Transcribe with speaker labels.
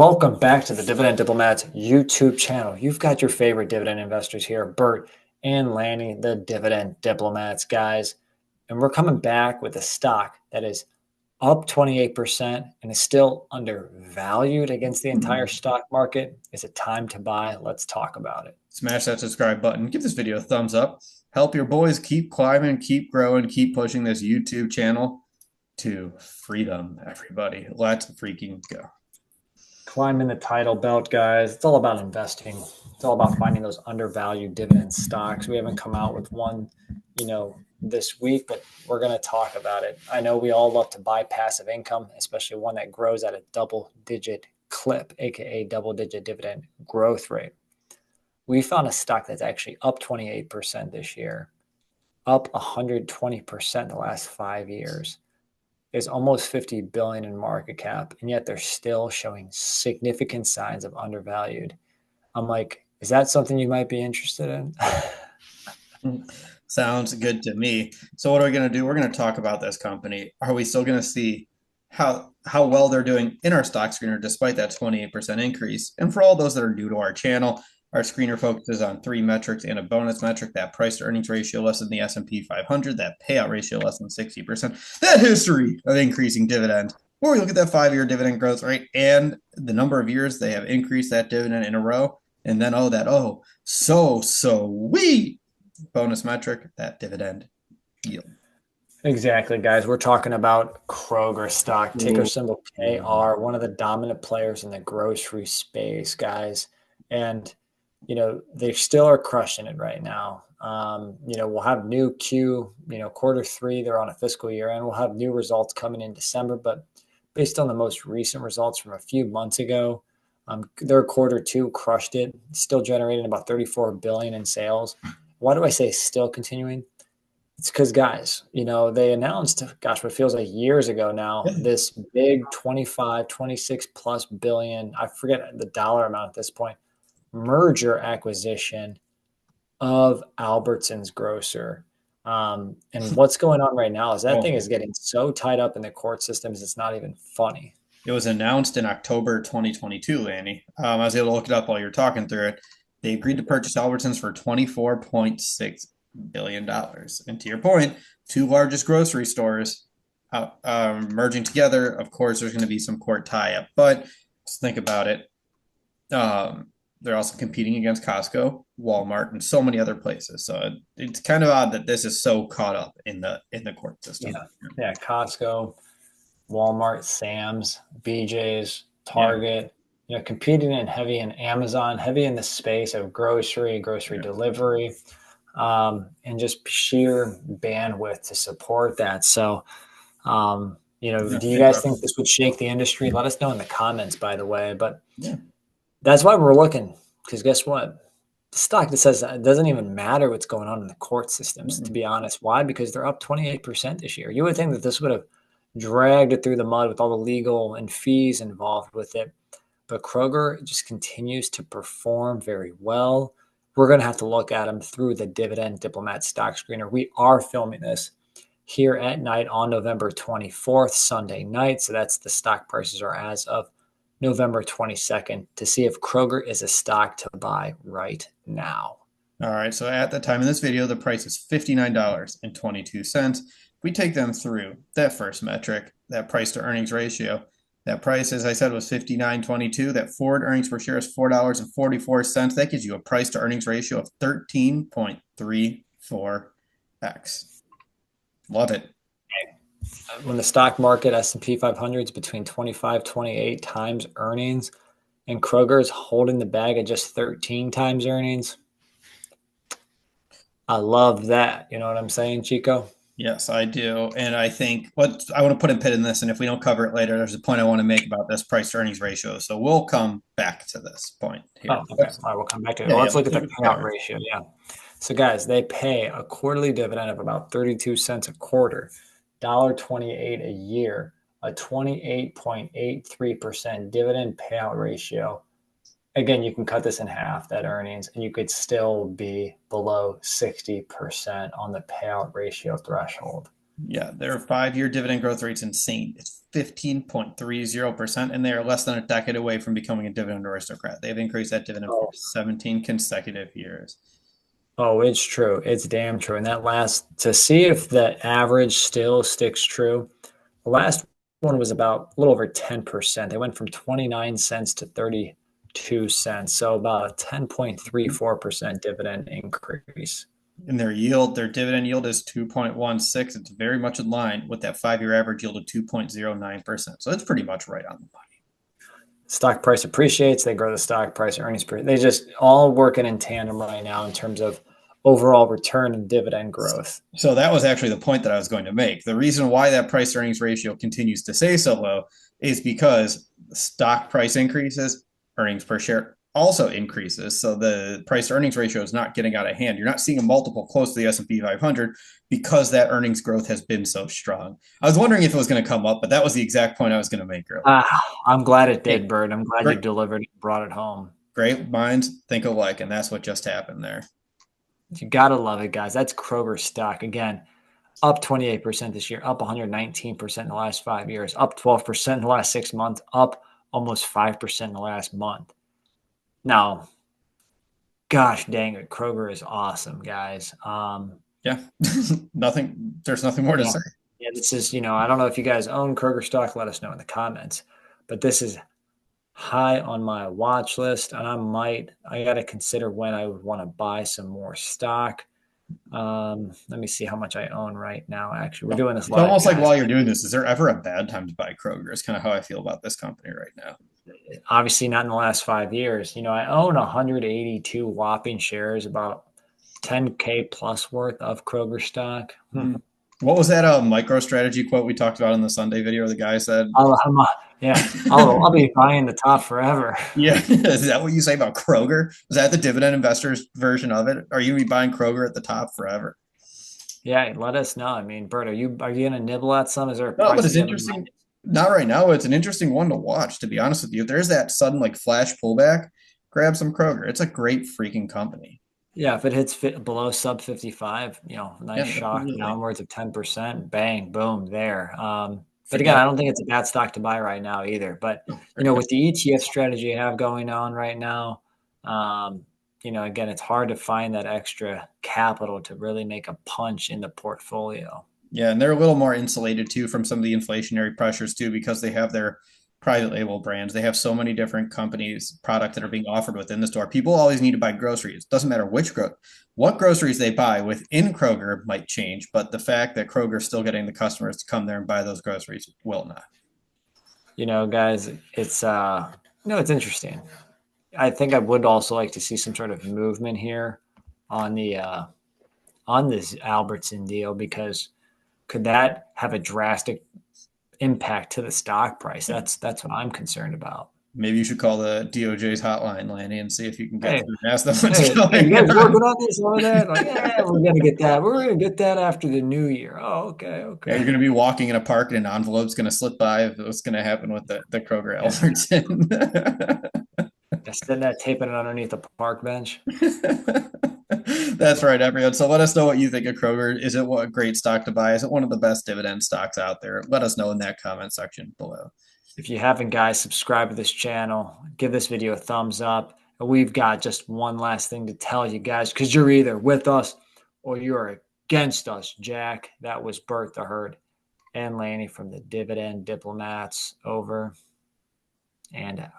Speaker 1: Welcome back to the Dividend Diplomats YouTube channel. You've got your favorite dividend investors here, Bert and Lanny, the Dividend Diplomats guys. And we're coming back with a stock that is up 28% and is still undervalued against the entire stock market. Is it time to buy? Let's talk about it.
Speaker 2: Smash that subscribe button. Give this video a thumbs up. Help your boys keep climbing, keep growing, keep pushing this YouTube channel to freedom, everybody. Let's freaking go.
Speaker 1: Climbing the title belt, guys. It's all about investing. It's all about finding those undervalued dividend stocks. We haven't come out with one, this week, but we're going to talk about it. I know we all love to buy passive income, especially one that grows at a double-digit clip, aka double-digit dividend growth rate. We found a stock that's actually up 28% this year, up 120% the last 5 years. Is almost 50 billion in market cap, and yet they're still showing significant signs of undervalued. I'm like, is that something you might be interested in?
Speaker 2: Sounds good to me. So what are we going to do? We're going to talk about this company. Are we still going to see how well they're doing in our stock screener despite that 28% increase? And for all those that are new to our channel, our screener focuses on 3 metrics and a bonus metric: that price to earnings ratio less than the S&P 500, that payout ratio less than 60%, that history of increasing dividend, where we look at that 5-year dividend growth rate and the number of years they have increased that dividend in a row. And then, so sweet bonus metric, that dividend yield.
Speaker 1: Exactly, guys. We're talking about Kroger stock, ticker symbol KR, one of the dominant players in the grocery space, guys. And they still are crushing it right now. We'll have new quarter 3, they're on a fiscal year, and we'll have new results coming in December. But based on the most recent results from a few months ago, their quarter 2 crushed it, still generating about 34 billion in sales. Why do I say still continuing? It's because, guys, they announced, gosh, what feels like years ago now, this big 25, 26 plus billion, I forget the dollar amount at this point, merger acquisition of Albertsons grocer. And what's going on right now is that thing is getting so tied up in the court systems, it's not even funny.
Speaker 2: It was announced in October 2022, Lanny. I was able to look it up while you were talking through it. They agreed to purchase Albertsons for $24.6 billion. And to your point, 2 largest grocery stores merging together. Of course, there's going to be some court tie-up, but let's think about it. They're also competing against Costco, Walmart, and so many other places. So it's kind of odd that this is so caught up in the court system.
Speaker 1: Yeah, Costco, Walmart, Sam's, BJ's, Target, competing in heavy in Amazon, heavy in the space of grocery delivery, and just sheer bandwidth to support that. So, do you guys think this would shake the industry? Let us know in the comments, by the way. But that's why we're looking, because guess what? The stock that says it doesn't even matter what's going on in the court systems, to be honest. Why? Because they're up 28% this year. You would think that this would have dragged it through the mud with all the legal and fees involved with it. But Kroger just continues to perform very well. We're going to have to look at them through the Dividend Diplomat Stock Screener. We are filming this here at night on November 24th, Sunday night. So that's the stock prices are as of November 22nd to see if Kroger is a stock to buy right now.
Speaker 2: All right. So at the time of this video, the price is $59.22. We take them through that first metric, that price to earnings ratio. That price, as I said, was $59.22. That forward earnings per share is $4.44. That gives you a price to earnings ratio of 13.34x. Love it.
Speaker 1: When the stock market S&P 500 is between 25, 28 times earnings, and Kroger is holding the bag at just 13 times earnings, I love that. You know what I'm saying, Chico?
Speaker 2: Yes, I do. And I think what I want to put a pin in this, and if we don't cover it later, there's a point I want to make about this price to earnings ratio. So we'll come back to this point here.
Speaker 1: Oh, okay. All right, we'll come back to it. Let's look at the payout ratio. Yeah. So, guys, they pay a quarterly dividend of about 32 cents a quarter, $1.28 a year, a 28.83% dividend payout ratio. Again, you can cut this in half, that earnings, and you could still be below 60% on the payout ratio threshold.
Speaker 2: Yeah, their 5-year dividend growth rate's insane. It's 15.30%, and they are less than a decade away from becoming a dividend aristocrat. They've increased that dividend for
Speaker 1: Oh,
Speaker 2: 17 consecutive years.
Speaker 1: oh, it's true. It's damn true. And that last, to see if the average still sticks true, the last one was about a little over 10%. They went from 29 cents to 32 cents. So about a 10.34% dividend increase.
Speaker 2: And their yield, their dividend yield is 2.16. It's very much in line with that 5-year average yield of 2.09%. So it's pretty much right on the money.
Speaker 1: Stock price appreciates, they grow the stock price, earnings per, they just all working in tandem right now in terms of overall return and dividend growth.
Speaker 2: So that was actually the point that I was going to make. The reason why that price earnings ratio continues to stay so low is because stock price increases, earnings per share also increases. So the price earnings ratio is not getting out of hand. You're not seeing a multiple close to the S&P 500 because that earnings growth has been so strong. I was wondering if it was going to come up, but that was the exact point I was going to make earlier.
Speaker 1: I'm glad it
Speaker 2: Hey,
Speaker 1: did, Bird. I'm glad you
Speaker 2: great,
Speaker 1: delivered and brought it home.
Speaker 2: great minds think alike, and that's what just happened there.
Speaker 1: You gotta love it, guys. That's Kroger stock again, up 28% this year, up 119% in the last 5 years, up 12% in the last 6 months, up almost 5% in the last month. Now, gosh dang it, Kroger is awesome, guys.
Speaker 2: Yeah, nothing. There's nothing more to
Speaker 1: Yeah,
Speaker 2: say.
Speaker 1: yeah. This is, I don't know if you guys own Kroger stock. Let us know in the comments. But this is high on my watch list, and I got to consider when I would want to buy some more stock. Let me see how much I own right now. Actually, we're doing this
Speaker 2: It's
Speaker 1: live,
Speaker 2: almost like
Speaker 1: guys.
Speaker 2: while you're doing this, is there ever a bad time to buy Kroger? Is kind of how I feel about this company right now.
Speaker 1: Obviously, not in the last 5 years. I own 182 whopping shares, about 10K plus worth of Kroger stock.
Speaker 2: What was that micro strategy quote we talked about in the Sunday video? The guy said,
Speaker 1: Yeah, I'll be buying the top forever.
Speaker 2: "Yeah, is that what you say about Kroger? Is that the dividend investors version of it? Are you gonna be buying Kroger at the top forever?"
Speaker 1: Yeah, let us know. I mean, Bert, are you gonna nibble at some? Is there a
Speaker 2: No, but
Speaker 1: price
Speaker 2: it's
Speaker 1: that you have in
Speaker 2: interesting.
Speaker 1: mind?
Speaker 2: Not right now. It's an interesting one to watch. To be honest with you, if there's that sudden like flash pullback, grab some Kroger. It's a great freaking company.
Speaker 1: Yeah, if it hits below sub 55, nice
Speaker 2: Yeah,
Speaker 1: shock
Speaker 2: absolutely.
Speaker 1: downwards of 10%, bang, boom, there. But again,
Speaker 2: Forget.
Speaker 1: I don't think it's a bad stock to buy right now either. But,
Speaker 2: Oh, great
Speaker 1: with
Speaker 2: company.
Speaker 1: the ETF strategy I have going on right now, again, it's hard to find that extra capital to really make a punch in the portfolio.
Speaker 2: Yeah, and they're a little more insulated too from some of the inflationary pressures too because they have their private label brands. They have so many different companies, product that are being offered within the store. People always need to buy groceries. It doesn't matter what groceries they buy within Kroger might change, but the fact that Kroger's still getting the customers to come there and buy those groceries will not.
Speaker 1: Guys, it's interesting. I think I would also like to see some sort of movement here on the on this Albertson deal, because could that have a drastic impact to the stock price? That's what I'm concerned about.
Speaker 2: Maybe you should call the DOJ's hotline, Lanny, and see if you can get
Speaker 1: Hey,
Speaker 2: through and ask them what's
Speaker 1: hey, you
Speaker 2: going
Speaker 1: guys working
Speaker 2: on.
Speaker 1: on this over there? Like, yeah, we're gonna get that. We're gonna get that after the new year. Oh, okay,
Speaker 2: Yeah,
Speaker 1: okay.
Speaker 2: you're going to be walking in a park and an envelope's going to slip by. What's going to happen with the Kroger
Speaker 1: Yeah,
Speaker 2: Albertson?
Speaker 1: just sitting there taping it underneath the park bench.
Speaker 2: That's right, everyone. So let us know what you think of Kroger. Is it a great stock to buy? Is it one of the best dividend stocks out there? Let us know in that comment section below.
Speaker 1: If you haven't, guys, subscribe to this channel. Give this video a thumbs up. And we've got just one last thing to tell you guys, because you're either with us or you're against us, Jack. That was Bert the Herd and Laney from the Dividend Diplomats, over and out.